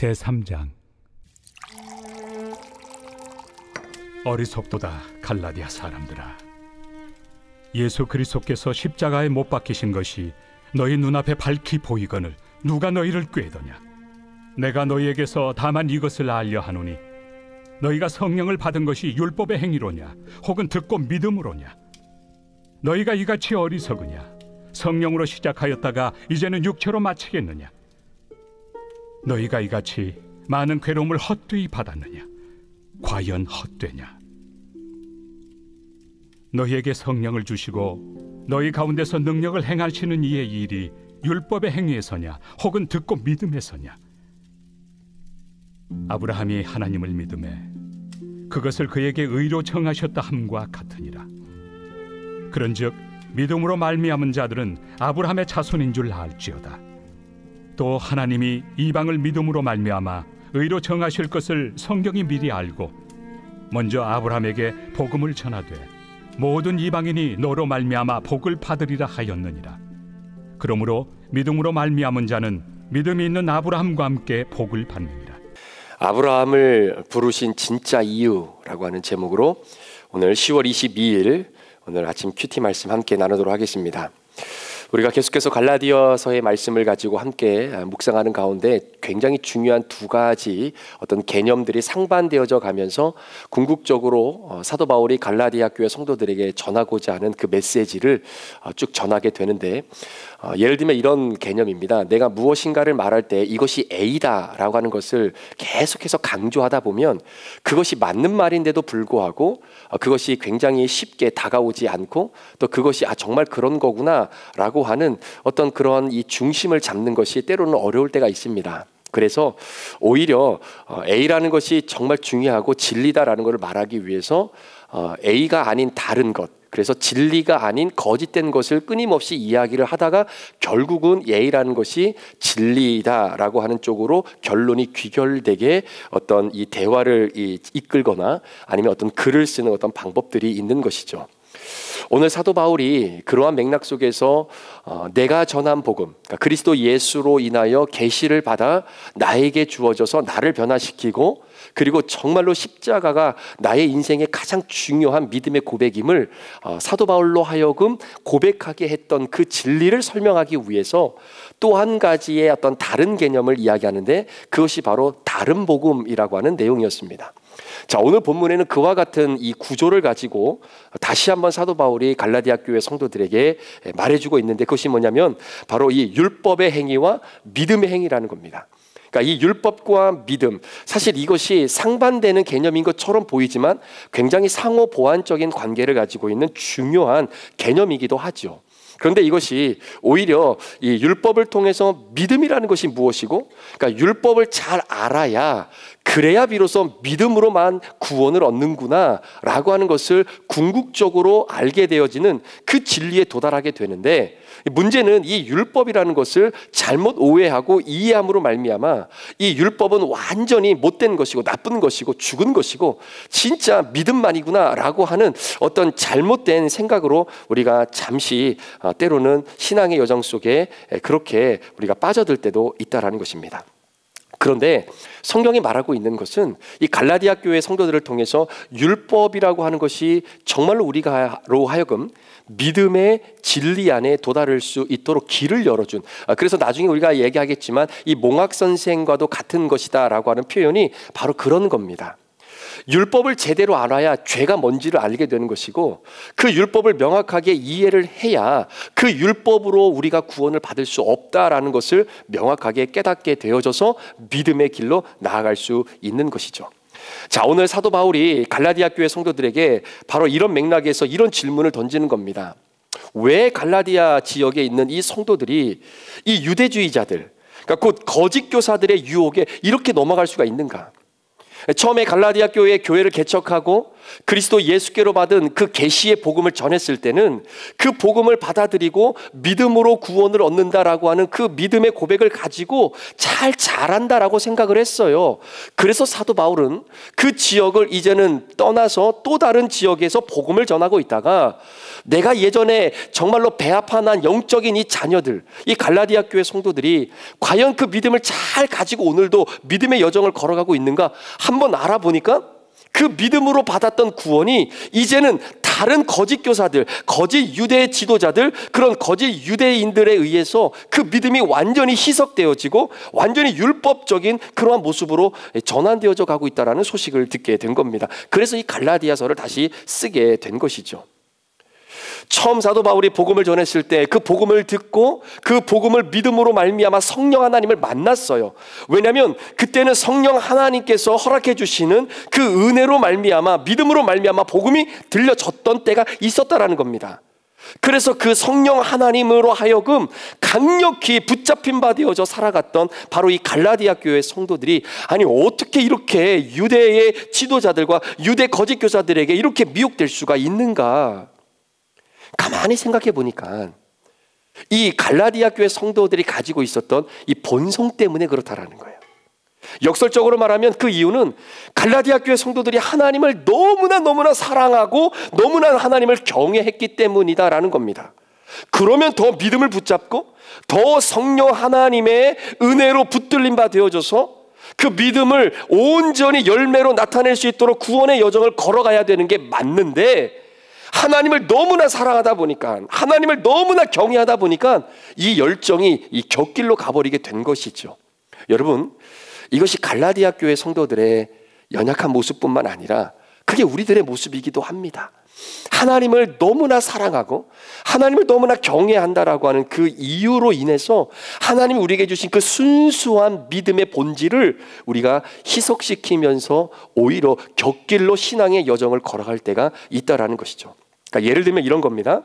제3장. 어리석도다 갈라디아 사람들아, 예수 그리스도께서 십자가에 못 박히신 것이 너희 눈앞에 밝히 보이거늘 누가 너희를 꾀더냐? 내가 너희에게서 다만 이것을 알려 하노니 너희가 성령을 받은 것이 율법의 행위로냐 혹은 듣고 믿음으로냐? 너희가 이같이 어리석으냐? 성령으로 시작하였다가 이제는 육체로 마치겠느냐? 너희가 이같이 많은 괴로움을 헛되이 받았느냐? 과연 헛되냐? 너희에게 성령을 주시고 너희 가운데서 능력을 행하시는 이의 일이 율법의 행위에서냐 혹은 듣고 믿음에서냐? 아브라함이 하나님을 믿음에 그것을 그에게 의로 정하셨다 함과 같으니라. 그런즉 믿음으로 말미암은 자들은 아브라함의 자손인 줄 알지어다. 또 하나님이 이방을 믿음으로 말미암아 의로 정하실 것을 성경이 미리 알고 먼저 아브라함에게 복음을 전하되 모든 이방인이 너로 말미암아 복을 받으리라 하였느니라. 그러므로 믿음으로 말미암은 자는 믿음이 있는 아브라함과 함께 복을 받느니라. 아브라함을 부르신 진짜 이유라고 하는 제목으로 오늘 10월 22일 오늘 아침 큐티 말씀 함께 나누도록 하겠습니다. 우리가 계속해서 갈라디아서의 말씀을 가지고 함께 묵상하는 가운데 굉장히 중요한 두 가지 어떤 개념들이 상반되어져 가면서 궁극적으로 사도 바울이 갈라디아 교회 성도들에게 전하고자 하는 그 메시지를 쭉 전하게 되는데, 예를 들면 이런 개념입니다. 내가 무엇인가를 말할 때 이것이 A다 라고 하는 것을 계속해서 강조하다 보면 그것이 맞는 말인데도 불구하고 그것이 굉장히 쉽게 다가오지 않고 또 그것이 정말 그런 거구나 라고 하는 어떤 그런 이 중심을 잡는 것이 때로는 어려울 때가 있습니다. 그래서 오히려 A라는 것이 정말 중요하고 진리다라는 것을 말하기 위해서 A가 아닌 다른 것, 그래서 진리가 아닌 거짓된 것을 끊임없이 이야기를 하다가 결국은 A라는 것이 진리다라고 하는 쪽으로 결론이 귀결되게 어떤 이 대화를 이끌거나 아니면 어떤 글을 쓰는 어떤 방법들이 있는 것이죠. 오늘 사도 바울이 그러한 맥락 속에서 내가 전한 복음, 그러니까 그리스도 예수로 인하여 계시를 받아 나에게 주어져서 나를 변화시키고 그리고 정말로 십자가가 나의 인생의 가장 중요한 믿음의 고백임을 사도 바울로 하여금 고백하게 했던 그 진리를 설명하기 위해서 또 한 가지의 어떤 다른 개념을 이야기하는데 그것이 바로 다른 복음이라고 하는 내용이었습니다. 자, 오늘 본문에는 그와 같은 이 구조를 가지고 다시 한번 사도 바울이 갈라디아 교회 성도들에게 말해주고 있는데 그것이 뭐냐면 바로 이 율법의 행위와 믿음의 행위라는 겁니다. 그러니까 이 율법과 믿음, 사실 이것이 상반되는 개념인 것처럼 보이지만 굉장히 상호 보완적인 관계를 가지고 있는 중요한 개념이기도 하죠. 그런데 이것이 오히려 이 율법을 통해서 믿음이라는 것이 무엇이고, 그러니까 율법을 잘 알아야 그래야 비로소 믿음으로만 구원을 얻는구나 라고 하는 것을 궁극적으로 알게 되어지는 그 진리에 도달하게 되는데, 문제는 이 율법이라는 것을 잘못 오해하고 이해함으로 말미암아 이 율법은 완전히 못된 것이고 나쁜 것이고 죽은 것이고 진짜 믿음만이구나 라고 하는 어떤 잘못된 생각으로 우리가 잠시 때로는 신앙의 여정 속에 그렇게 우리가 빠져들 때도 있다라는 것입니다. 그런데 성경이 말하고 있는 것은 이 갈라디아 교회 성도들을 통해서 율법이라고 하는 것이 정말로 우리가로 하여금 믿음의 진리 안에 도달할 수 있도록 길을 열어준, 그래서 나중에 우리가 얘기하겠지만 이 몽학 선생과도 같은 것이다 라고 하는 표현이 바로 그런 겁니다. 율법을 제대로 알아야 죄가 뭔지를 알게 되는 것이고 그 율법을 명확하게 이해를 해야 그 율법으로 우리가 구원을 받을 수 없다라는 것을 명확하게 깨닫게 되어져서 믿음의 길로 나아갈 수 있는 것이죠. 자, 오늘 사도 바울이 갈라디아 교회 성도들에게 바로 이런 맥락에서 이런 질문을 던지는 겁니다. 왜 갈라디아 지역에 있는 이 성도들이 이 유대주의자들, 그러니까 곧 거짓 교사들의 유혹에 이렇게 넘어갈 수가 있는가? 처음에 갈라디아 교회를 개척하고 그리스도 예수께로 받은 그 계시의 복음을 전했을 때는 그 복음을 받아들이고 믿음으로 구원을 얻는다라고 하는 그 믿음의 고백을 가지고 잘 잘한다라고 생각을 했어요. 그래서 사도 바울은 그 지역을 이제는 떠나서 또 다른 지역에서 복음을 전하고 있다가, 내가 예전에 정말로 배아파난 영적인 이 자녀들, 이 갈라디아 교회 성도들이 과연 그 믿음을 잘 가지고 오늘도 믿음의 여정을 걸어가고 있는가 한번 알아보니까, 그 믿음으로 받았던 구원이 이제는 다른 거짓 교사들, 거짓 유대 지도자들, 그런 거짓 유대인들에 의해서 그 믿음이 완전히 희석되어지고 완전히 율법적인 그러한 모습으로 전환되어져 가고 있다는 소식을 듣게 된 겁니다. 그래서 이 갈라디아서를 다시 쓰게 된 것이죠. 처음 사도 바울이 복음을 전했을 때 그 복음을 듣고 그 복음을 믿음으로 말미암아 성령 하나님을 만났어요. 왜냐하면 그때는 성령 하나님께서 허락해 주시는 그 은혜로 말미암아, 믿음으로 말미암아 복음이 들려졌던 때가 있었다라는 겁니다. 그래서 그 성령 하나님으로 하여금 강력히 붙잡힌 바 되어져 살아갔던 바로 이 갈라디아 교회 성도들이, 아니 어떻게 이렇게 유대의 지도자들과 유대 거짓 교사들에게 이렇게 미혹될 수가 있는가? 가만히 생각해 보니까 이 갈라디아 교회 성도들이 가지고 있었던 이 본성 때문에 그렇다라는 거예요. 역설적으로 말하면 그 이유는 갈라디아 교회 성도들이 하나님을 너무나 사랑하고 너무나 하나님을 경외했기 때문이다라는 겁니다. 그러면 더 믿음을 붙잡고 더 성령 하나님의 은혜로 붙들린 바 되어져서 그 믿음을 온전히 열매로 나타낼 수 있도록 구원의 여정을 걸어가야 되는 게 맞는데, 하나님을 너무나 사랑하다 보니까, 하나님을 너무나 경외하다 보니까 이 열정이 이 곁길로 가버리게 된 것이죠. 여러분, 이것이 갈라디아 교회 성도들의 연약한 모습뿐만 아니라 그게 우리들의 모습이기도 합니다. 하나님을 너무나 사랑하고 하나님을 너무나 경외한다라고 하는 그 이유로 인해서 하나님이 우리에게 주신 그 순수한 믿음의 본질을 우리가 희석시키면서 오히려 곁길로 신앙의 여정을 걸어갈 때가 있다라는 것이죠. 그러니까 예를 들면 이런 겁니다.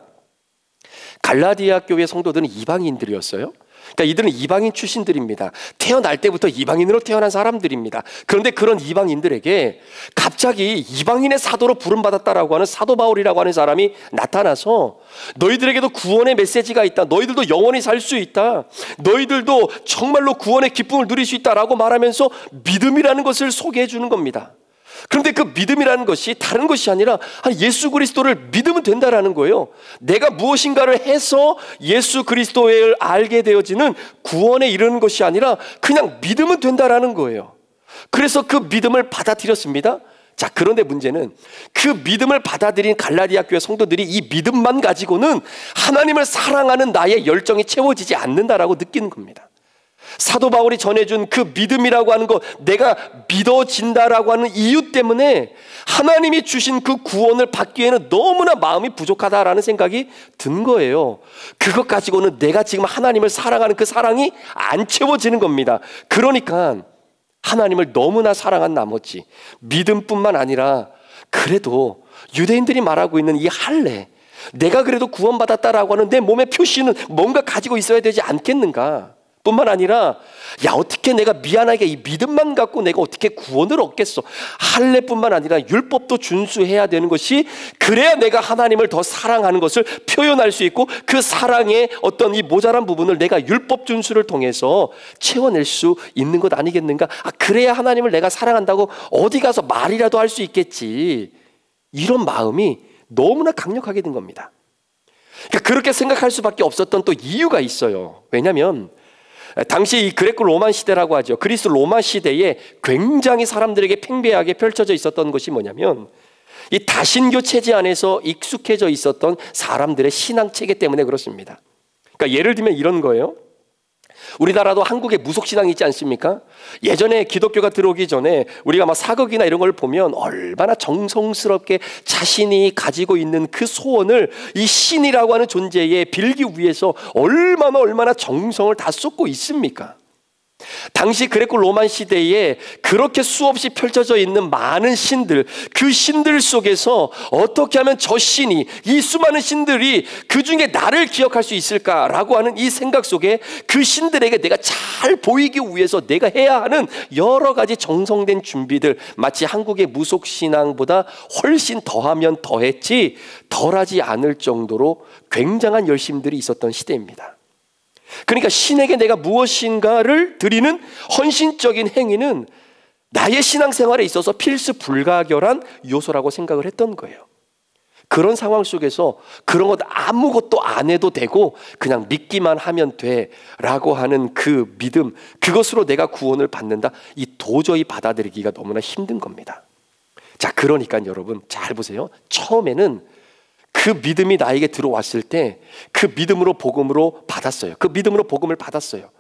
갈라디아 교회 성도들은 이방인들이었어요. 그러니까 이들은 이방인 출신들입니다. 태어날 때부터 이방인으로 태어난 사람들입니다. 그런데 그런 이방인들에게 갑자기 이방인의 사도로 부름받았다라고 하는 사도 바울이라고 하는 사람이 나타나서, 너희들에게도 구원의 메시지가 있다, 너희들도 영원히 살 수 있다, 너희들도 정말로 구원의 기쁨을 누릴 수 있다라고 말하면서 믿음이라는 것을 소개해 주는 겁니다. 그런데 그 믿음이라는 것이 다른 것이 아니라 예수 그리스도를 믿으면 된다라는 거예요. 내가 무엇인가를 해서 예수 그리스도를 알게 되어지는 구원에 이르는 것이 아니라 그냥 믿으면 된다라는 거예요. 그래서 그 믿음을 받아들였습니다. 자, 그런데 문제는 그 믿음을 받아들인 갈라디아 교회 성도들이 이 믿음만 가지고는 하나님을 사랑하는 나의 열정이 채워지지 않는다라고 느끼는 겁니다. 사도 바울이 전해준 그 믿음이라고 하는 것, 내가 믿어진다라고 하는 이유 때문에 하나님이 주신 그 구원을 받기에는 너무나 마음이 부족하다라는 생각이 든 거예요. 그것 가지고는 내가 지금 하나님을 사랑하는 그 사랑이 안 채워지는 겁니다. 그러니까 하나님을 너무나 사랑한 나머지 믿음뿐만 아니라 그래도 유대인들이 말하고 있는 이 할례, 내가 그래도 구원받았다라고 하는 내 몸의 표시는 뭔가 가지고 있어야 되지 않겠는가? 뿐만 아니라, 야, 어떻게 내가 미안하게 이 믿음만 갖고 내가 어떻게 구원을 얻겠어? 할례뿐만 아니라 율법도 준수해야 되는 것이, 그래야 내가 하나님을 더 사랑하는 것을 표현할 수 있고 그 사랑의 어떤 이 모자란 부분을 내가 율법 준수를 통해서 채워낼 수 있는 것 아니겠는가? 그래야 하나님을 내가 사랑한다고 어디 가서 말이라도 할 수 있겠지. 이런 마음이 너무나 강력하게 된 겁니다. 그러니까 그렇게 생각할 수밖에 없었던 또 이유가 있어요. 왜냐하면 당시 이 그레코 로만 시대라고 하죠. 그리스 로마 시대에 굉장히 사람들에게 팽배하게 펼쳐져 있었던 것이 뭐냐면, 이 다신교 체제 안에서 익숙해져 있었던 사람들의 신앙 체계 때문에 그렇습니다. 그러니까 예를 들면 이런 거예요. 우리나라도 한국에 무속신앙이 있지 않습니까? 예전에 기독교가 들어오기 전에 우리가 막 사극이나 이런 걸 보면 얼마나 정성스럽게 자신이 가지고 있는 그 소원을 이 신이라고 하는 존재에 빌기 위해서 얼마나 정성을 다 쏟고 있습니까? 당시 그레코 로만 시대에 그렇게 수없이 펼쳐져 있는 많은 신들, 그 신들 속에서 어떻게 하면 저 신이, 이 수많은 신들이 그 중에 나를 기억할 수 있을까라고 하는 이 생각 속에 그 신들에게 내가 잘 보이기 위해서 내가 해야 하는 여러 가지 정성된 준비들, 마치 한국의 무속신앙보다 훨씬 더하면 더했지 덜하지 않을 정도로 굉장한 열심들이 있었던 시대입니다. 그러니까 신에게 내가 무엇인가를 드리는 헌신적인 행위는 나의 신앙생활에 있어서 필수 불가결한 요소라고 생각을 했던 거예요. 그런 상황 속에서 그런 것 아무것도 안 해도 되고 그냥 믿기만 하면 돼 라고 하는 그 믿음, 그것으로 내가 구원을 받는다, 이 도저히 받아들이기가 너무나 힘든 겁니다. 자, 그러니까 여러분 잘 보세요. 처음에는 그 믿음이 나에게 들어왔을 때 그 믿음으로 복음으로 받았어요. 그 믿음으로 복음을 받았어요.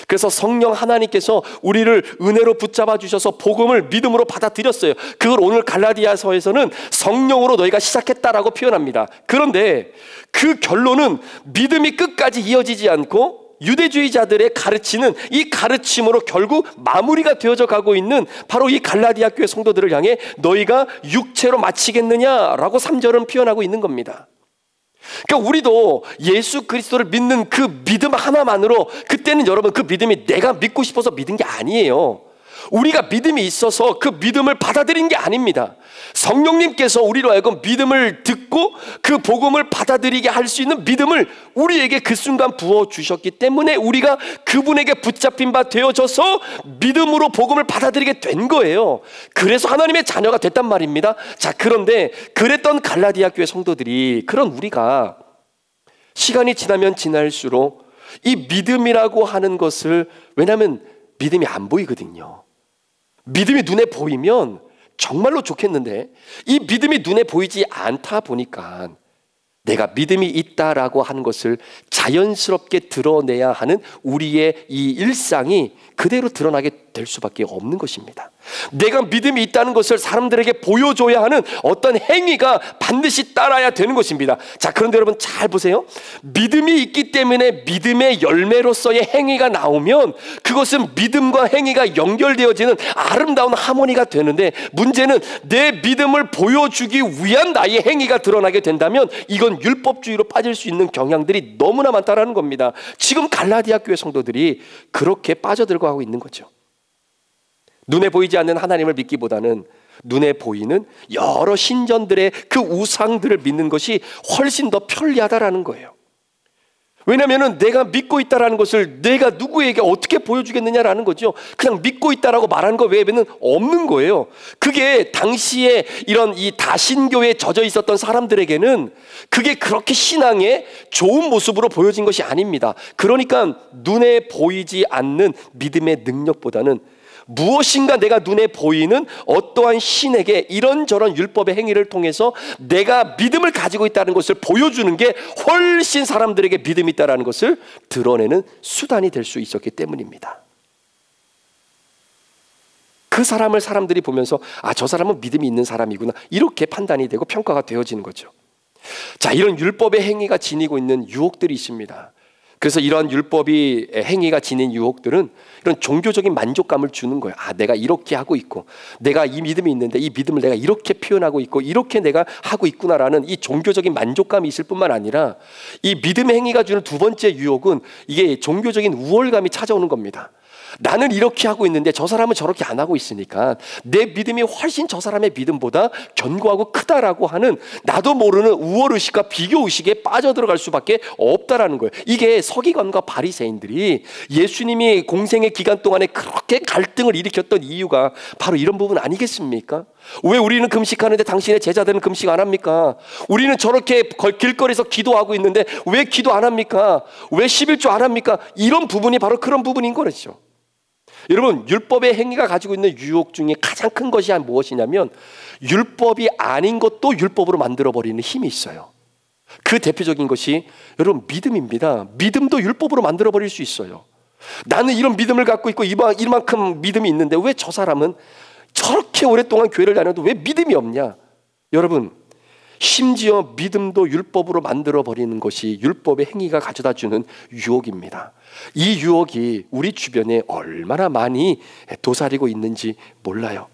그래서 성령 하나님께서 우리를 은혜로 붙잡아 주셔서 복음을 믿음으로 받아들였어요. 그걸 오늘 갈라디아서에서는 성령으로 너희가 시작했다라고 표현합니다. 그런데 그 결론은 믿음이 끝까지 이어지지 않고 유대주의자들의 가르치는 이 가르침으로 결국 마무리가 되어져 가고 있는 바로 이 갈라디아 교회 성도들을 향해 너희가 육체로 마치겠느냐라고 3절은 표현하고 있는 겁니다. 그러니까 우리도 예수 그리스도를 믿는 그 믿음 하나만으로, 그때는 여러분 그 믿음이 내가 믿고 싶어서 믿은 게 아니에요. 우리가 믿음이 있어서 그 믿음을 받아들인 게 아닙니다. 성령님께서 우리로 하여금 믿음을 듣고 그 복음을 받아들이게 할 수 있는 믿음을 우리에게 그 순간 부어주셨기 때문에 우리가 그분에게 붙잡힌 바 되어져서 믿음으로 복음을 받아들이게 된 거예요. 그래서 하나님의 자녀가 됐단 말입니다. 자, 그런데 그랬던 갈라디아 교회 성도들이, 그런 우리가 시간이 지나면 지날수록 이 믿음이라고 하는 것을, 왜냐하면 믿음이 안 보이거든요. 믿음이 눈에 보이면 정말로 좋겠는데 이 믿음이 눈에 보이지 않다 보니까 내가 믿음이 있다라고 하는 것을 자연스럽게 드러내야 하는 우리의 이 일상이 그대로 드러나게 될 수밖에 없는 것입니다. 내가 믿음이 있다는 것을 사람들에게 보여줘야 하는 어떤 행위가 반드시 따라야 되는 것입니다. 자, 그런데 여러분 잘 보세요. 믿음이 있기 때문에 믿음의 열매로서의 행위가 나오면 그것은 믿음과 행위가 연결되어지는 아름다운 하모니가 되는데, 문제는 내 믿음을 보여주기 위한 나의 행위가 드러나게 된다면 이건 율법주의로 빠질 수 있는 경향들이 너무나 많다라는 겁니다. 지금 갈라디아 교회 성도들이 그렇게 빠져들고 하고 있는 거죠. 눈에 보이지 않는 하나님을 믿기보다는 눈에 보이는 여러 신전들의 그 우상들을 믿는 것이 훨씬 더 편리하다라는 거예요. 왜냐하면 내가 믿고 있다라는 것을 내가 누구에게 어떻게 보여주겠느냐라는 거죠. 그냥 믿고 있다라고 말하는 것 외에는 없는 거예요. 그게 당시에 이런 이 다신교에 젖어 있었던 사람들에게는 그게 그렇게 신앙의 좋은 모습으로 보여진 것이 아닙니다. 그러니까 눈에 보이지 않는 믿음의 능력보다는 무엇인가 내가 눈에 보이는 어떠한 신에게 이런저런 율법의 행위를 통해서 내가 믿음을 가지고 있다는 것을 보여주는 게 훨씬 사람들에게 믿음이 있다는 것을 드러내는 수단이 될 수 있었기 때문입니다. 그 사람을 사람들이 보면서 아, 저 사람은 믿음이 있는 사람이구나, 이렇게 판단이 되고 평가가 되어지는 거죠. 자, 이런 율법의 행위가 지니고 있는 유혹들이 있습니다. 그래서 이러한 율법이 행위가 지닌 유혹들은 이런 종교적인 만족감을 주는 거예요. 아, 내가 이렇게 하고 있고, 내가 이 믿음이 있는데 이 믿음을 내가 이렇게 표현하고 있고, 이렇게 내가 하고 있구나라는 이 종교적인 만족감이 있을 뿐만 아니라 이 믿음의 행위가 주는 두 번째 유혹은 이게 종교적인 우월감이 찾아오는 겁니다. 나는 이렇게 하고 있는데 저 사람은 저렇게 안 하고 있으니까 내 믿음이 훨씬 저 사람의 믿음보다 견고하고 크다라고 하는 나도 모르는 우월의식과 비교의식에 빠져들어갈 수밖에 없다라는 거예요. 이게 서기관과 바리새인들이 예수님이 공생의 기간 동안에 그렇게 갈등을 일으켰던 이유가 바로 이런 부분 아니겠습니까? 왜 우리는 금식하는데 당신의 제자들은 금식 안 합니까? 우리는 저렇게 길거리에서 기도하고 있는데 왜 기도 안 합니까? 왜 11조 안 합니까? 이런 부분이 바로 그런 부분인 거죠. 여러분, 율법의 행위가 가지고 있는 유혹 중에 가장 큰 것이 무엇이냐면 율법이 아닌 것도 율법으로 만들어버리는 힘이 있어요. 그 대표적인 것이 여러분 믿음입니다. 믿음도 율법으로 만들어버릴 수 있어요. 나는 이런 믿음을 갖고 있고 이만큼 믿음이 있는데 왜 저 사람은 저렇게 오랫동안 교회를 다녀도 왜 믿음이 없냐? 여러분, 심지어 믿음도 율법으로 만들어버리는 것이 율법의 행위가 가져다주는 유혹입니다. 이 유혹이 우리 주변에 얼마나 많이 도사리고 있는지 몰라요.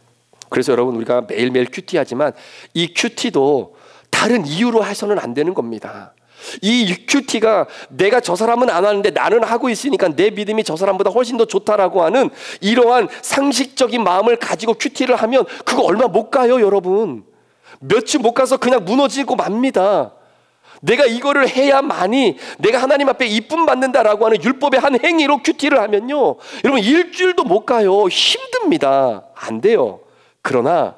그래서 여러분, 우리가 매일매일 큐티하지만 이 큐티도 다른 이유로 해서는 안 되는 겁니다. 이 큐티가 내가 저 사람은 안 하는데 나는 하고 있으니까 내 믿음이 저 사람보다 훨씬 더 좋다라고 하는 이러한 상식적인 마음을 가지고 큐티를 하면 그거 얼마 못 가요, 여러분. 며칠 못 가서 그냥 무너지고 맙니다. 내가 이거를 해야만이 내가 하나님 앞에 이쁨 받는다라고 하는 율법의 한 행위로 큐티를 하면요, 여러분 일주일도 못 가요. 힘듭니다. 안 돼요. 그러나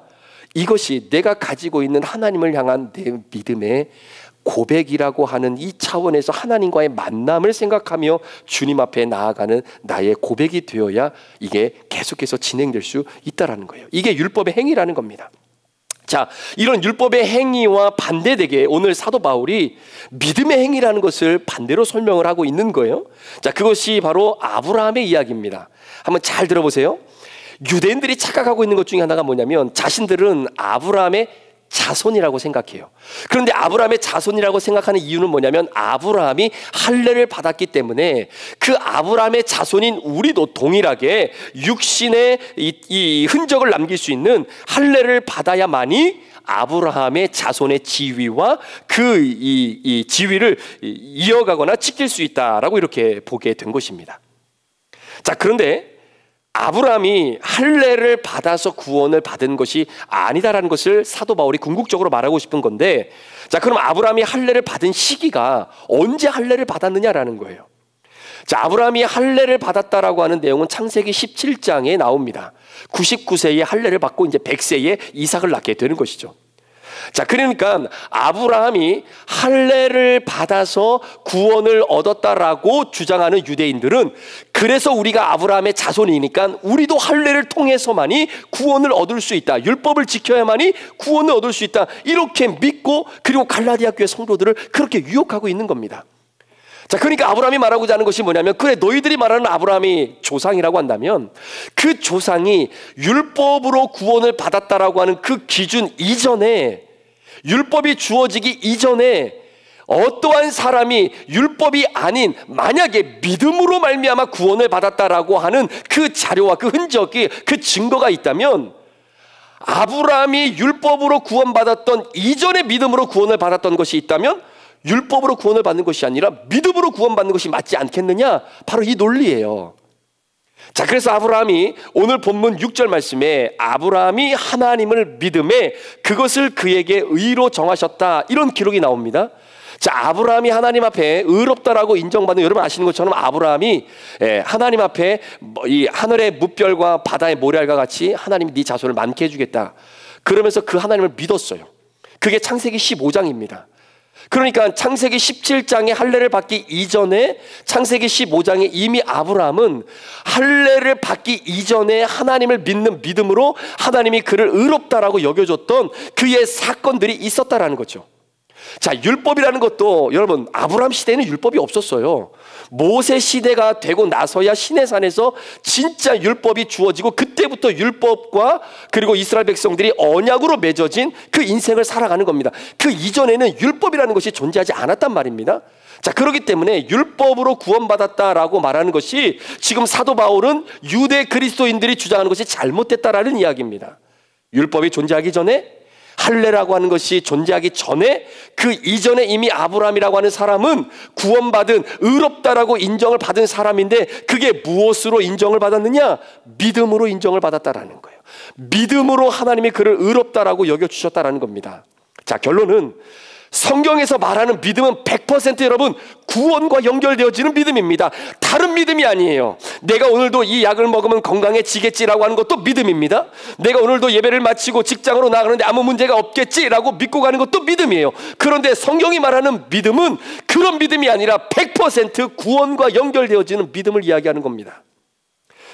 이것이 내가 가지고 있는 하나님을 향한 내 믿음의 고백이라고 하는 이 차원에서 하나님과의 만남을 생각하며 주님 앞에 나아가는 나의 고백이 되어야 이게 계속해서 진행될 수 있다라는 거예요. 이게 율법의 행위라는 겁니다. 자, 이런 율법의 행위와 반대되게 오늘 사도 바울이 믿음의 행위라는 것을 반대로 설명을 하고 있는 거예요. 자, 그것이 바로 아브라함의 이야기입니다. 한번 잘 들어보세요. 유대인들이 착각하고 있는 것 중에 하나가 뭐냐면 자신들은 아브라함의 자손이라고 생각해요. 그런데 아브라함의 자손이라고 생각하는 이유는 뭐냐면 아브라함이 할례를 받았기 때문에 그 아브라함의 자손인 우리도 동일하게 육신의 이 흔적을 남길 수 있는 할례를 받아야만이 아브라함의 자손의 지위와 그 이 지위를 이어가거나 지킬 수 있다라고 이렇게 보게 된 것입니다. 자, 그런데 아브라함이 할례를 받아서 구원을 받은 것이 아니다라는 것을 사도 바울이 궁극적으로 말하고 싶은 건데, 자, 그럼 아브라함이 할례를 받은 시기가 언제 할례를 받았느냐라는 거예요. 자, 아브라함이 할례를 받았다라고 하는 내용은 창세기 17장에 나옵니다. 99세에 할례를 받고 이제 100세에 이삭을 낳게 되는 것이죠. 자, 그러니까 아브라함이 할례를 받아서 구원을 얻었다라고 주장하는 유대인들은 그래서 우리가 아브라함의 자손이니까 우리도 할례를 통해서만이 구원을 얻을 수 있다, 율법을 지켜야만이 구원을 얻을 수 있다, 이렇게 믿고 그리고 갈라디아 교회 성도들을 그렇게 유혹하고 있는 겁니다. 자, 그러니까 아브라함이 말하고자 하는 것이 뭐냐면, 그래, 너희들이 말하는 아브라함이 조상이라고 한다면 그 조상이 율법으로 구원을 받았다라고 하는 그 기준 이전에, 율법이 주어지기 이전에 어떠한 사람이 율법이 아닌 만약에 믿음으로 말미암아 구원을 받았다라고 하는 그 자료와 그 흔적이, 그 증거가 있다면 아브라함이 율법으로 구원받았던 이전에 믿음으로 구원을 받았던 것이 있다면 율법으로 구원을 받는 것이 아니라 믿음으로 구원받는 것이 맞지 않겠느냐, 바로 이 논리예요. 자, 그래서 아브라함이 오늘 본문 6절 말씀에 아브라함이 하나님을 믿음에 그것을 그에게 의로 정하셨다, 이런 기록이 나옵니다. 자, 아브라함이 하나님 앞에 의롭다라고 인정받는, 여러분 아시는 것처럼 아브라함이 하나님 앞에 이 하늘의 무별과 바다의 모래알과 같이 하나님이 네 자손을 많게 해주겠다, 그러면서 그 하나님을 믿었어요. 그게 창세기 15장입니다. 그러니까 창세기 17장에 할례를 받기 이전에 창세기 15장에 이미 아브라함은 할례를 받기 이전에 하나님을 믿는 믿음으로 하나님이 그를 의롭다라고 여겨줬던 그의 사건들이 있었다라는 거죠. 자, 율법이라는 것도 여러분 아브라함 시대에는 율법이 없었어요. 모세 시대가 되고 나서야 시내산에서 진짜 율법이 주어지고 그때부터 율법과 그리고 이스라엘 백성들이 언약으로 맺어진 그 인생을 살아가는 겁니다. 그 이전에는 율법이라는 것이 존재하지 않았단 말입니다. 자, 그렇기 때문에 율법으로 구원받았다라고 말하는 것이 지금 사도 바울은 유대 그리스도인들이 주장하는 것이 잘못됐다라는 이야기입니다. 율법이 존재하기 전에, 할례라고 하는 것이 존재하기 전에, 그 이전에 이미 아브라함이라고 하는 사람은 구원받은, 의롭다라고 인정을 받은 사람인데 그게 무엇으로 인정을 받았느냐? 믿음으로 인정을 받았다라는 거예요. 믿음으로 하나님이 그를 의롭다라고 여겨주셨다라는 겁니다. 자, 결론은 성경에서 말하는 믿음은 100% 여러분 구원과 연결되어지는 믿음입니다. 다른 믿음이 아니에요. 내가 오늘도 이 약을 먹으면 건강해지겠지라고 하는 것도 믿음입니다. 내가 오늘도 예배를 마치고 직장으로 나가는데 아무 문제가 없겠지라고 믿고 가는 것도 믿음이에요. 그런데 성경이 말하는 믿음은 그런 믿음이 아니라 100% 구원과 연결되어지는 믿음을 이야기하는 겁니다.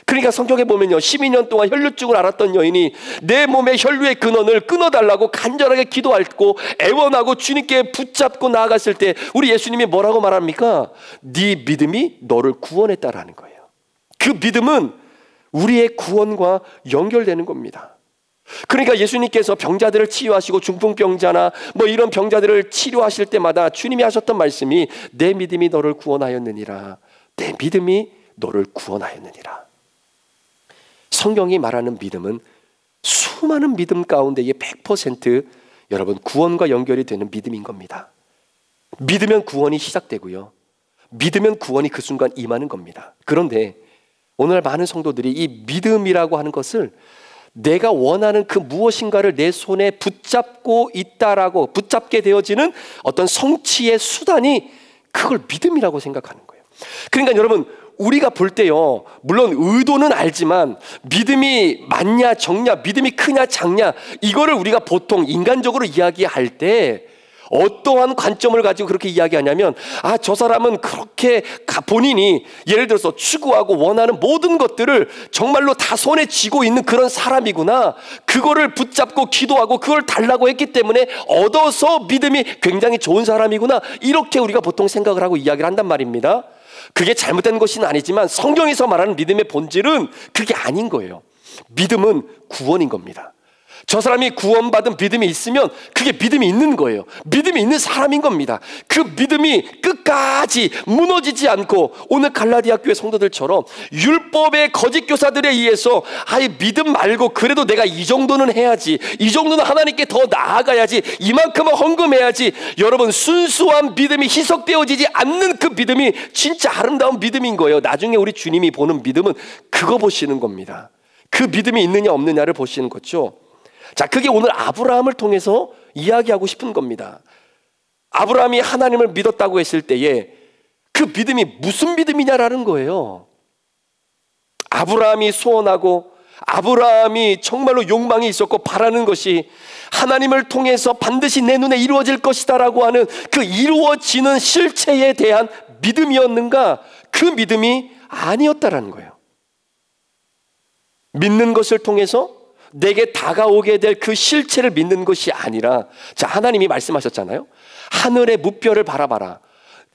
그러니까 성경에 보면요, 12년 동안 혈루증을 앓았던 여인이 내 몸의 혈루의 근원을 끊어달라고 간절하게 기도하고 애원하고 주님께 붙잡고 나아갔을 때 우리 예수님이 뭐라고 말합니까? 네 믿음이 너를 구원했다라는 거예요. 그 믿음은 우리의 구원과 연결되는 겁니다. 그러니까 예수님께서 병자들을 치유하시고 중풍병자나 뭐 이런 병자들을 치료하실 때마다 주님이 하셨던 말씀이 내 믿음이 너를 구원하였느니라. 내 믿음이 너를 구원하였느니라. 성경이 말하는 믿음은 수많은 믿음 가운데의 100% 여러분 구원과 연결이 되는 믿음인 겁니다. 믿으면 구원이 시작되고요. 믿으면 구원이 그 순간 임하는 겁니다. 그런데 오늘 많은 성도들이 이 믿음이라고 하는 것을 내가 원하는 그 무엇인가를 내 손에 붙잡고 있다라고 붙잡게 되어지는 어떤 성취의 수단이 그걸 믿음이라고 생각하는 거예요. 그러니까 여러분 우리가 볼 때요, 물론 의도는 알지만 믿음이 많냐 적냐, 믿음이 크냐 작냐, 이거를 우리가 보통 인간적으로 이야기할 때 어떠한 관점을 가지고 그렇게 이야기하냐면, 아, 저 사람은 그렇게 본인이 예를 들어서 추구하고 원하는 모든 것들을 정말로 다 손에 쥐고 있는 그런 사람이구나, 그거를 붙잡고 기도하고 그걸 달라고 했기 때문에 얻어서 믿음이 굉장히 좋은 사람이구나, 이렇게 우리가 보통 생각을 하고 이야기를 한단 말입니다. 그게 잘못된 것은 아니지만 성경에서 말하는 믿음의 본질은 그게 아닌 거예요. 믿음은 구원인 겁니다. 저 사람이 구원받은 믿음이 있으면 그게 믿음이 있는 거예요. 믿음이 있는 사람인 겁니다. 그 믿음이 끝까지 무너지지 않고 오늘 갈라디아 교회 성도들처럼 율법의 거짓 교사들에 의해서 아예 믿음 말고 그래도 내가 이 정도는 해야지, 이 정도는 하나님께 더 나아가야지, 이만큼은 헌금해야지, 여러분 순수한 믿음이 희석되어지지 않는 그 믿음이 진짜 아름다운 믿음인 거예요. 나중에 우리 주님이 보는 믿음은 그거 보시는 겁니다. 그 믿음이 있느냐 없느냐를 보시는 거죠. 자, 그게 오늘 아브라함을 통해서 이야기하고 싶은 겁니다. 아브라함이 하나님을 믿었다고 했을 때에 그 믿음이 무슨 믿음이냐라는 거예요. 아브라함이 소원하고 아브라함이 정말로 욕망이 있었고 바라는 것이 하나님을 통해서 반드시 내 눈에 이루어질 것이다라고 하는 그 이루어지는 실체에 대한 믿음이었는가? 그 믿음이 아니었다라는 거예요. 믿는 것을 통해서 내게 다가오게 될 그 실체를 믿는 것이 아니라, 자, 하나님이 말씀하셨잖아요. 하늘의 무별을 바라봐라.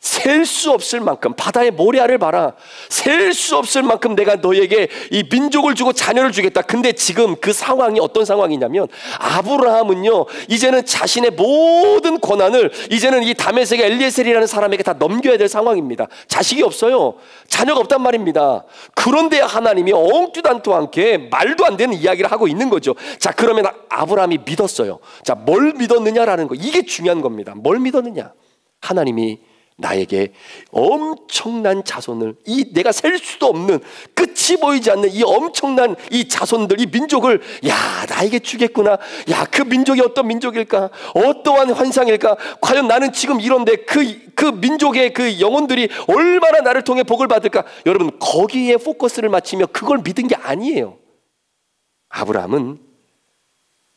셀 수 없을 만큼, 바다의 모래알을 봐라. 셀 수 없을 만큼 내가 너에게 이 민족을 주고 자녀를 주겠다. 근데 지금 그 상황이 어떤 상황이냐면, 아브라함은요, 이제는 자신의 모든 권한을 이제는 이 다메섹의 엘리에셀이라는 사람에게 다 넘겨야 될 상황입니다. 자식이 없어요. 자녀가 없단 말입니다. 그런데 하나님이 엉뚱한도 않게 말도 안 되는 이야기를 하고 있는 거죠. 자, 그러면 아브라함이 믿었어요. 자, 뭘 믿었느냐라는 거, 이게 중요한 겁니다. 뭘 믿었느냐? 하나님이 나에게 엄청난 자손을, 이 내가 셀 수도 없는, 끝이 보이지 않는 이 엄청난 이 자손들, 이 민족을 나에게 주겠구나. 그 민족이 어떤 민족일까? 어떠한 환상일까? 과연 나는 지금 이런데 그 민족의 그 영혼들이 얼마나 나를 통해 복을 받을까? 여러분, 거기에 포커스를 맞추며 그걸 믿은 게 아니에요. 아브라함은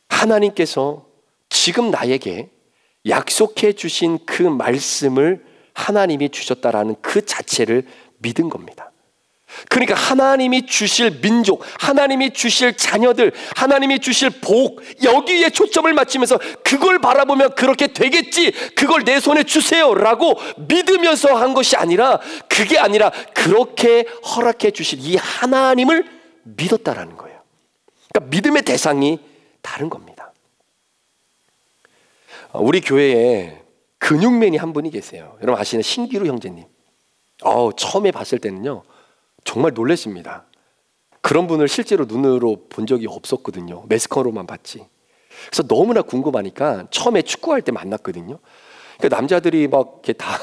하나님께서 지금 나에게 약속해 주신 그 말씀을 하나님이 주셨다라는 그 자체를 믿은 겁니다. 그러니까 하나님이 주실 민족, 하나님이 주실 자녀들, 하나님이 주실 복, 여기에 초점을 맞추면서 그걸 바라보면 그렇게 되겠지, 그걸 내 손에 주세요 라고 믿으면서 한 것이 아니라, 그게 아니라 그렇게 허락해 주실 이 하나님을 믿었다라는 거예요. 그러니까 믿음의 대상이 다른 겁니다. 우리 교회에 근육맨이 한 분이 계세요. 여러분 아시는 신기루 형제님. 처음에 봤을 때는요, 정말 놀랐습니다. 그런 분을 실제로 눈으로 본 적이 없었거든요. 매스컴으로만 봤지. 그래서 너무나 궁금하니까 처음에 축구할 때 만났거든요. 그러니까 남자들이 막 이렇게 다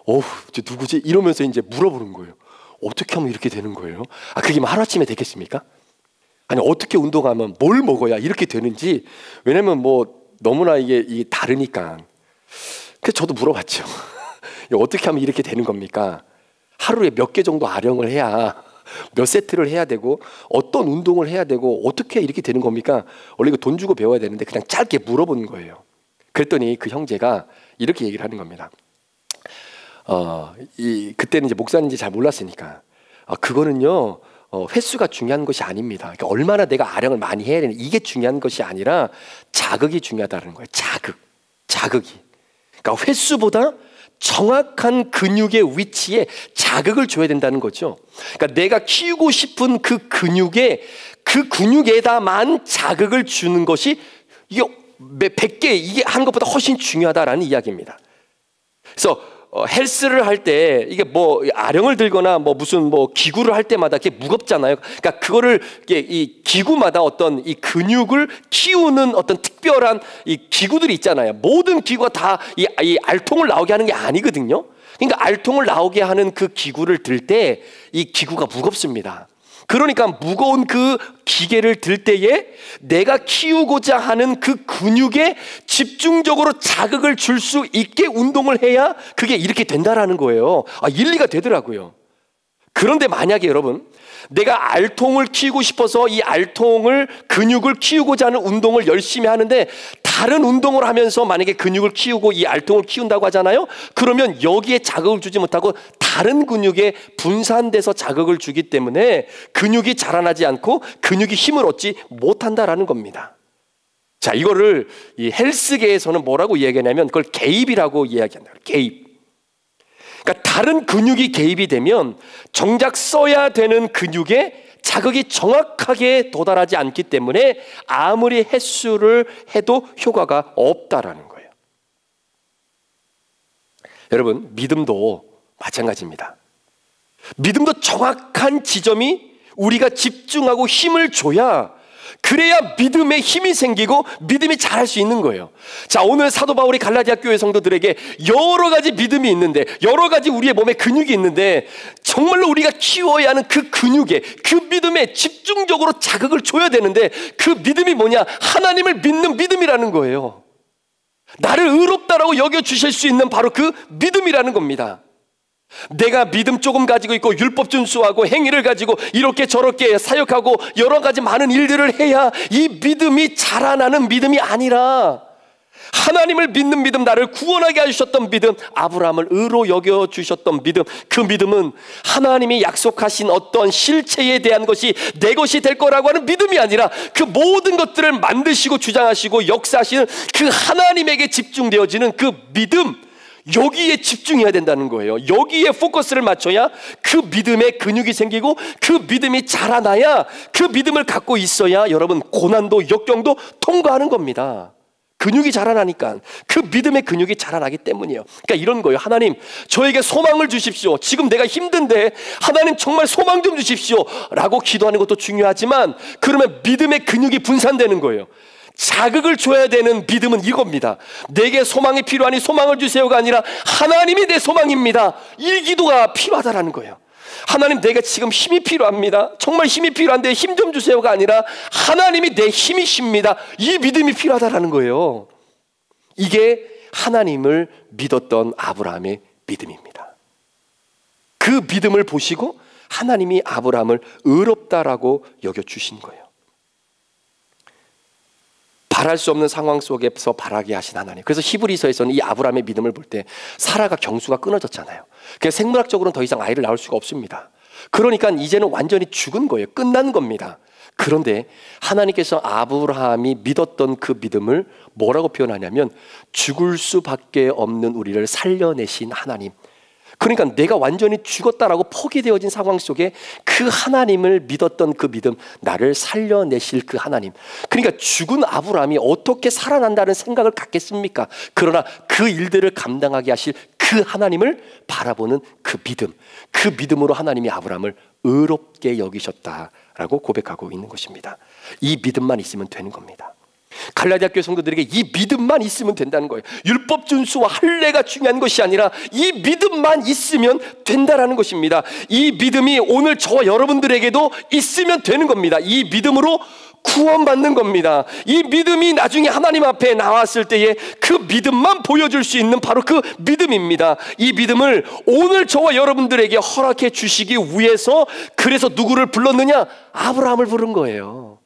저 누구지? 이러면서 이제 물어보는 거예요. 어떻게 하면 이렇게 되는 거예요? 그게 뭐 하루아침에 되겠습니까? 아니, 어떻게 운동하면 뭘 먹어야 이렇게 되는지. 왜냐면 뭐 너무나 이게 다르니까. 그래서 저도 물어봤죠. 어떻게 하면 이렇게 되는 겁니까? 하루에 몇 개 정도 아령을 해야, 몇 세트를 해야 되고, 어떤 운동을 해야 되고, 어떻게 이렇게 되는 겁니까? 원래 이거 돈 주고 배워야 되는데 그냥 짧게 물어보는 거예요. 그랬더니 그 형제가 이렇게 얘기를 하는 겁니다. 그때는 이제 목사인지 잘 몰랐으니까, 그거는요, 횟수가 중요한 것이 아닙니다. 그러니까 얼마나 내가 아령을 많이 해야 되는, 이게 중요한 것이 아니라 자극이 중요하다는 거예요. 자극이. 그러니까 횟수보다 정확한 근육의 위치에 자극을 줘야 된다는 거죠. 그러니까 내가 키우고 싶은 그 근육에 그 그 근육에다만 자극을 주는 것이 이게 100개 이게 하는 것보다 훨씬 중요하다라는 이야기입니다. 그래서 헬스를 할 때 이게 뭐 아령을 들거나 뭐 무슨 뭐 기구를 할 때마다 이게 무겁잖아요. 그러니까 그거를 이 기구마다 어떤 이 근육을 키우는 어떤 특별한 이 기구들이 있잖아요. 모든 기구가 다 이 알통을 나오게 하는 게 아니거든요. 그러니까 알통을 나오게 하는 그 기구를 들 때 이 기구가 무겁습니다. 그러니까 무거운 그 기계를 들 때에 내가 키우고자 하는 그 근육에 집중적으로 자극을 줄 수 있게 운동을 해야 그게 이렇게 된다라는 거예요. 일리가 되더라고요. 그런데 만약에 여러분, 내가 알통을 키우고 싶어서 이 알통을 근육을 키우고자 하는 운동을 열심히 하는데 다른 운동을 하면서 만약에 근육을 키우고 이 알통을 키운다고 하잖아요. 그러면 여기에 자극을 주지 못하고 다른 근육에 분산돼서 자극을 주기 때문에 근육이 자라나지 않고 근육이 힘을 얻지 못한다라는 겁니다. 자, 이거를 이 헬스계에서는 뭐라고 이야기하냐면 그걸 개입이라고 이야기한다. 개입. 그러니까 다른 근육이 개입이 되면 정작 써야 되는 근육에 자극이 정확하게 도달하지 않기 때문에 아무리 횟수를 해도 효과가 없다라는 거예요. 여러분, 믿음도 마찬가지입니다. 믿음도 정확한 지점이 우리가 집중하고 힘을 줘야 그래야 믿음에 힘이 생기고 믿음이 자랄 수 있는 거예요. 자, 오늘 사도 바울이 갈라디아 교회 성도들에게 여러 가지 믿음이 있는데, 여러 가지 우리의 몸에 근육이 있는데 정말로 우리가 키워야 하는 그 근육에, 그 믿음에 집중적으로 자극을 줘야 되는데 그 믿음이 뭐냐? 하나님을 믿는 믿음이라는 거예요. 나를 의롭다라고 여겨주실 수 있는 바로 그 믿음이라는 겁니다. 내가 믿음 조금 가지고 있고 율법 준수하고 행위를 가지고 이렇게 저렇게 사역하고 여러 가지 많은 일들을 해야 이 믿음이 자라나는 믿음이 아니라 하나님을 믿는 믿음, 나를 구원하게 해주셨던 믿음, 아브라함을 의로 여겨주셨던 믿음, 그 믿음은 하나님이 약속하신 어떤 실체에 대한 것이 내 것이 될 거라고 하는 믿음이 아니라 그 모든 것들을 만드시고 주장하시고 역사하시는 그 하나님에게 집중되어지는 그 믿음, 여기에 집중해야 된다는 거예요. 여기에 포커스를 맞춰야 그 믿음에 근육이 생기고 그 믿음이 자라나야 그 믿음을 갖고 있어야 여러분 고난도 역경도 통과하는 겁니다. 근육이 자라나니까 그 믿음의 근육이 자라나기 때문이에요. 그러니까 이런 거예요. 하나님, 저에게 소망을 주십시오. 지금 내가 힘든데 하나님 정말 소망 좀 주십시오 라고 기도하는 것도 중요하지만 그러면 믿음의 근육이 분산되는 거예요. 자극을 줘야 되는 믿음은 이겁니다. 내게 소망이 필요하니 소망을 주세요가 아니라 하나님이 내 소망입니다. 이 기도가 필요하다라는 거예요. 하나님, 내가 지금 힘이 필요합니다. 정말 힘이 필요한데 힘 좀 주세요가 아니라 하나님이 내 힘이십니다. 이 믿음이 필요하다라는 거예요. 이게 하나님을 믿었던 아브라함의 믿음입니다. 그 믿음을 보시고 하나님이 아브라함을 의롭다라고 여겨주신 거예요. 바랄 수 없는 상황 속에서 바라게 하신 하나님. 그래서 히브리서에서는 이 아브라함의 믿음을 볼 때 사라가 경수가 끊어졌잖아요. 그래서 생물학적으로는 더 이상 아이를 낳을 수가 없습니다. 그러니까 이제는 완전히 죽은 거예요. 끝난 겁니다. 그런데 하나님께서 아브라함이 믿었던 그 믿음을 뭐라고 표현하냐면 죽을 수밖에 없는 우리를 살려내신 하나님. 그러니까 내가 완전히 죽었다라고 포기되어진 상황 속에 그 하나님을 믿었던 그 믿음, 나를 살려내실 그 하나님. 그러니까 죽은 아브라함이 어떻게 살아난다는 생각을 갖겠습니까? 그러나 그 일들을 감당하게 하실 그 하나님을 바라보는 그 믿음, 그 믿음으로 하나님이 아브라함을 의롭게 여기셨다라고 고백하고 있는 것입니다. 이 믿음만 있으면 되는 겁니다. 갈라디아 교회 성도들에게 이 믿음만 있으면 된다는 거예요. 율법 준수와 할례가 중요한 것이 아니라 이 믿음만 있으면 된다라는 것입니다. 이 믿음이 오늘 저와 여러분들에게도 있으면 되는 겁니다. 이 믿음으로 구원받는 겁니다. 이 믿음이 나중에 하나님 앞에 나왔을 때에 그 믿음만 보여줄 수 있는 바로 그 믿음입니다. 이 믿음을 오늘 저와 여러분들에게 허락해 주시기 위해서 그래서 누구를 불렀느냐? 아브라함을 부른 거예요.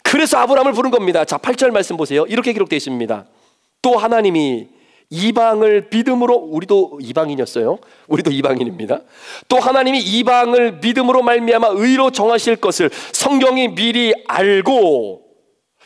그래서 아브라함을 부른 겁니다. 자, 8절 말씀 보세요. 이렇게 기록되어 있습니다. 또 하나님이 이방을 믿음으로, 우리도 이방인이었어요. 우리도 이방인입니다. 또 하나님이 이방을 믿음으로 말미암아 의로 정하실 것을 성경이 미리 알고,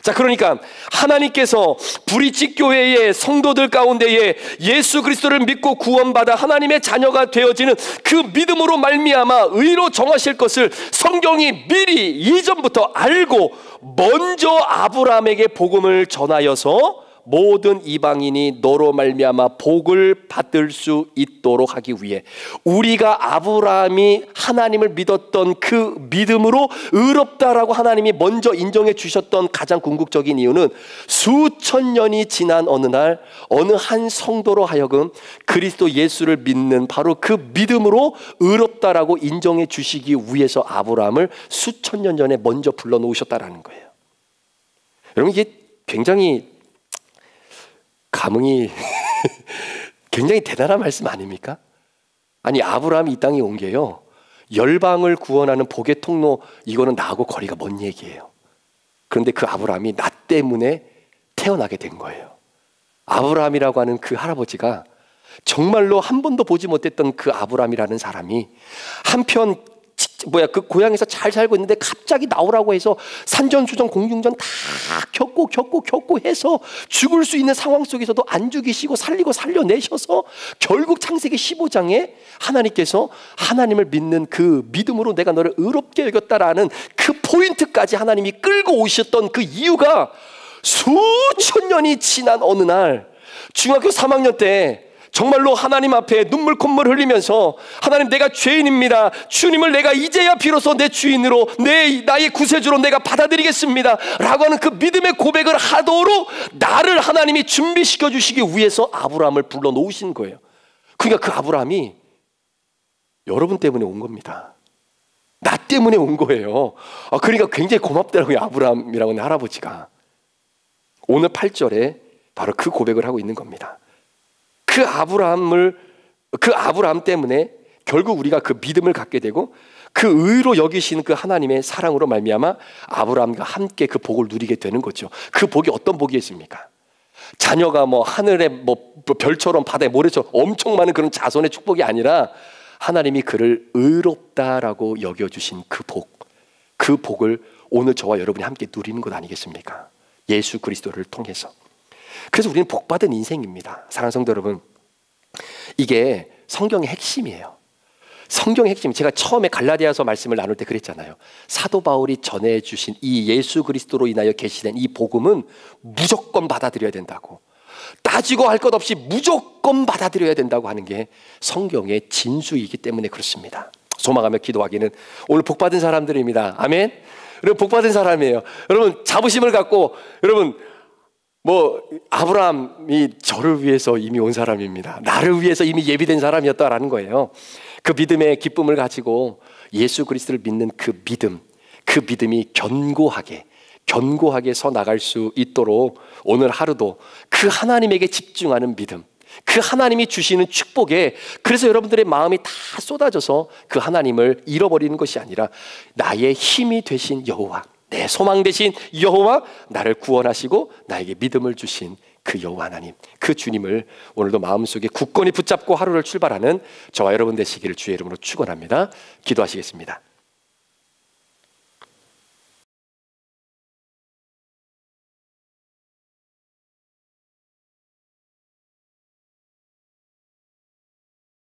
자, 그러니까 하나님께서 브릿지 교회의 성도들 가운데에 예수 그리스도를 믿고 구원받아 하나님의 자녀가 되어지는 그 믿음으로 말미암아 의로 정하실 것을 성경이 미리 이전부터 알고 먼저 아브라함에게 복음을 전하여서 모든 이방인이 너로 말미암아 복을 받을 수 있도록 하기 위해, 우리가 아브라함이 하나님을 믿었던 그 믿음으로 의롭다라고 하나님이 먼저 인정해 주셨던 가장 궁극적인 이유는 수천 년이 지난 어느 날 어느 한 성도로 하여금 그리스도 예수를 믿는 바로 그 믿음으로 의롭다라고 인정해 주시기 위해서 아브라함을 수천 년 전에 먼저 불러놓으셨다라는 거예요. 여러분, 이게 굉장히 감흥이 굉장히 대단한 말씀 아닙니까? 아니, 아브라함이 이 땅에 온 게요, 열방을 구원하는 복의 통로, 이거는 나하고 거리가 먼 얘기예요. 그런데 그 아브라함이 나 때문에 태어나게 된 거예요. 아브라함이라고 하는 그 할아버지가 정말로 한 번도 보지 못했던 그 아브라함이라는 사람이 한편 그 고향에서 잘 살고 있는데 갑자기 나오라고 해서 산전수전 공중전 다 겪고 해서 죽을 수 있는 상황 속에서도 안 죽이시고 살리고 살려내셔서 결국 창세기 15장에 하나님께서 하나님을 믿는 그 믿음으로 내가 너를 의롭게 여겼다라는 그 포인트까지 하나님이 끌고 오셨던 그 이유가 수천 년이 지난 어느 날 중학교 3학년 때 정말로 하나님 앞에 눈물 콧물 흘리면서, 하나님, 내가 죄인입니다. 주님을 내가 이제야 비로소 내 주인으로, 나의 구세주로 내가 받아들이겠습니다 라고 하는 그 믿음의 고백을 하도록 나를 하나님이 준비시켜 주시기 위해서 아브라함을 불러놓으신 거예요. 그러니까 그 아브라함이 여러분 때문에 온 겁니다. 나 때문에 온 거예요. 그러니까 굉장히 고맙더라고요, 아브라함이라고 하는 할아버지가. 오늘 8절에 바로 그 고백을 하고 있는 겁니다. 그 아브라함 때문에 결국 우리가 그 믿음을 갖게 되고 그 의로 여기시는 그 하나님의 사랑으로 말미암아 아브라함과 함께 그 복을 누리게 되는 거죠. 그 복이 어떤 복이었습니까? 자녀가 하늘에 별처럼 바다에 모래처럼 엄청 많은 그런 자손의 축복이 아니라 하나님이 그를 의롭다라고 여겨주신 그 복, 그 복을 오늘 저와 여러분이 함께 누리는 것 아니겠습니까? 예수 그리스도를 통해서. 그래서 우리는 복받은 인생입니다. 사랑하는 성도 여러분, 이게 성경의 핵심이에요. 성경의 핵심, 제가 처음에 갈라디아서 말씀을 나눌 때 그랬잖아요. 사도 바울이 전해주신 이 예수 그리스도로 인하여 계시된 이 복음은 무조건 받아들여야 된다고, 따지고 할 것 없이 무조건 받아들여야 된다고 하는 게 성경의 진수이기 때문에 그렇습니다. 소망하며 기도하기는 오늘 복받은 사람들입니다. 아멘. 여러분, 복받은 사람이에요. 여러분, 자부심을 갖고, 여러분, 아브라함이 저를 위해서 이미 온 사람입니다. 나를 위해서 이미 예비된 사람이었다라는 거예요. 그 믿음의 기쁨을 가지고 예수 그리스도를 믿는 그 믿음이 견고하게 서 나갈 수 있도록 오늘 하루도 그 하나님에게 집중하는 믿음, 그 하나님이 주시는 축복에, 그래서 여러분들의 마음이 다 쏟아져서 그 하나님을 잃어버리는 것이 아니라 나의 힘이 되신 여호와, 내 소망 되신 여호와, 나를 구원하시고 나에게 믿음을 주신 그 여호와 하나님, 그 주님을 오늘도 마음속에 굳건히 붙잡고 하루를 출발하는 저와 여러분 되시기를 주의 이름으로 축원합니다. 기도하시겠습니다.